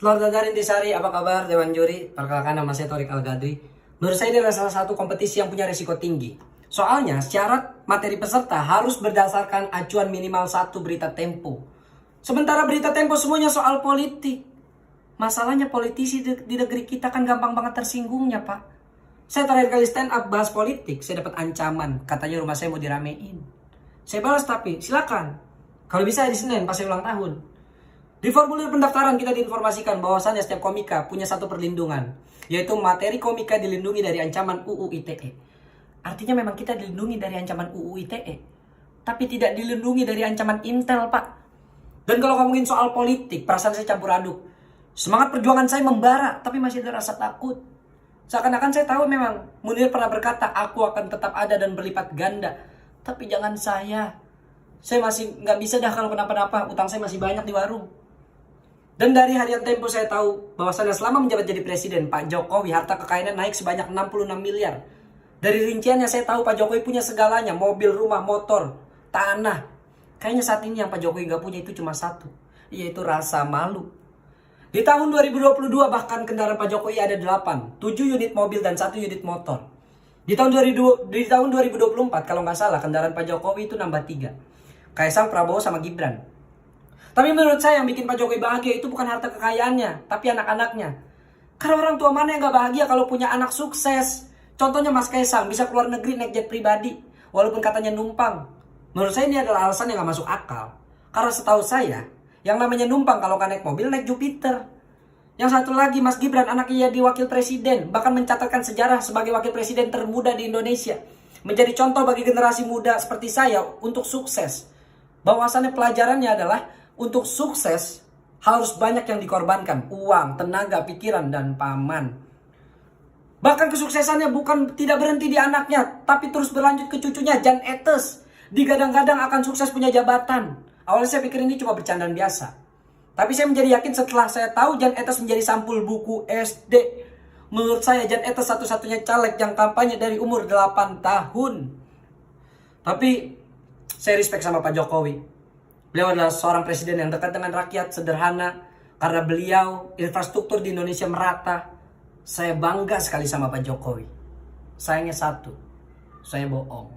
Keluarga Darin Tisari, apa kabar Dewan Juri? Perkenalkan, nama saya Torik Al-Gadri. Menurut saya ini adalah salah satu kompetisi yang punya risiko tinggi. Soalnya syarat materi peserta harus berdasarkan acuan minimal 1 berita Tempo. Sementara berita Tempo semuanya soal politik. Masalahnya politisi di negeri kita kan gampang banget tersinggungnya, Pak. Saya terakhir kali stand up bahas politik, saya dapat ancaman. Katanya rumah saya mau diramein. Saya balas tapi, silakan. Kalau bisa di Senin pas saya ulang tahun. Di formulir pendaftaran kita diinformasikan bahwasannya setiap komika punya satu perlindungan, yaitu materi komika dilindungi dari ancaman UU ITE. Artinya memang kita dilindungi dari ancaman UU ITE, tapi tidak dilindungi dari ancaman Intel, Pak. Dan kalau ngomongin soal politik, perasaan saya campur aduk. Semangat perjuangan saya membara, tapi masih ada rasa takut. Seakan-akan saya tahu memang Munir pernah berkata, aku akan tetap ada dan berlipat ganda. Tapi jangan saya. Saya masih nggak bisa dah kalau kenapa-napa, utang saya masih banyak di warung. Dan dari harian Tempo saya tahu bahwasannya selama menjabat jadi presiden, Pak Jokowi harta kekayaannya naik sebanyak 66 miliar. Dari rinciannya saya tahu Pak Jokowi punya segalanya, mobil, rumah, motor, tanah. Kayaknya saat ini yang Pak Jokowi gak punya itu cuma satu, yaitu rasa malu. Di tahun 2022 bahkan kendaraan Pak Jokowi ada 8, 7 unit mobil dan 1 unit motor. Di tahun 2024 kalau nggak salah kendaraan Pak Jokowi itu nambah 3. Kaisang, Prabowo sama Gibran. Tapi menurut saya yang bikin Pak Jokowi bahagia itu bukan harta kekayaannya, tapi anak-anaknya. Karena orang tua mana yang gak bahagia kalau punya anak sukses? Contohnya Mas Kaisang, bisa keluar negeri naik jet pribadi, walaupun katanya numpang. Menurut saya ini adalah alasan yang gak masuk akal. Karena setahu saya, yang namanya numpang kalau kan naik mobil, naik Jupiter. Yang satu lagi, Mas Gibran, anaknya jadi wakil presiden, bahkan mencatatkan sejarah sebagai wakil presiden termuda di Indonesia. Menjadi contoh bagi generasi muda seperti saya untuk sukses. Bahwasannya pelajarannya adalah, untuk sukses harus banyak yang dikorbankan. Uang, tenaga, pikiran, dan paman. Bahkan kesuksesannya bukan tidak berhenti di anaknya, tapi terus berlanjut ke cucunya, Jan Etes. Digadang-gadang akan sukses punya jabatan. Awalnya saya pikir ini cuma bercandaan biasa. Tapi saya menjadi yakin setelah saya tahu Jan Etes menjadi sampul buku SD. Menurut saya Jan Etes satu-satunya caleg yang kampanye dari umur 8 tahun. Tapi saya respect sama Pak Jokowi. Beliau adalah seorang presiden yang dekat dengan rakyat, sederhana. Karena beliau, infrastruktur di Indonesia merata. Saya bangga sekali sama Pak Jokowi. Sayangnya satu, saya bohong.